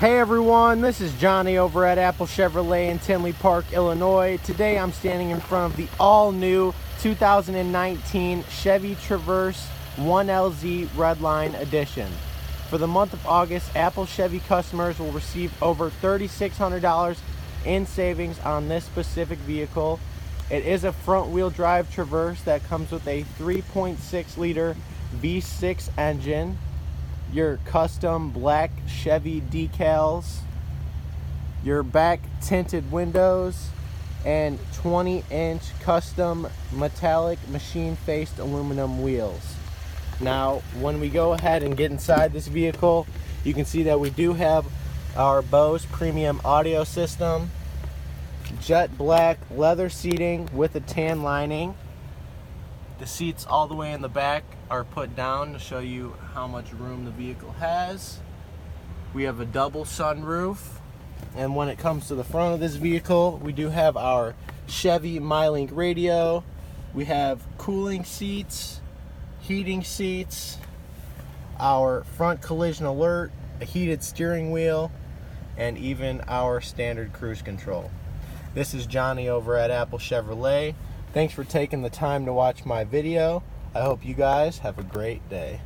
Hey everyone, this is Johnny over at Apple Chevrolet in Tinley Park, Illinois. Today I'm standing in front of the all-new 2019 Chevy Traverse 1LZ Redline Edition. For the month of August, Apple Chevy customers will receive over $3,600 in savings on this specific vehicle. It is a front-wheel drive Traverse that comes with a 3.6 liter V6 engine, your custom black Chevy decals, your back tinted windows, and 20-inch custom metallic machine-faced aluminum wheels. Now, when we go ahead and get inside this vehicle, you can see that we do have our Bose premium audio system, jet black leather seating with a tan lining. The seats all the way in the back are put down to show you how much room the vehicle has. We have a double sunroof, and when it comes to the front of this vehicle, we do have our Chevy MyLink radio. We have cooling seats, heating seats, our front collision alert, a heated steering wheel, and even our standard cruise control. This is Johnny over at Apple Chevrolet. Thanks for taking the time to watch my video. I hope you guys have a great day.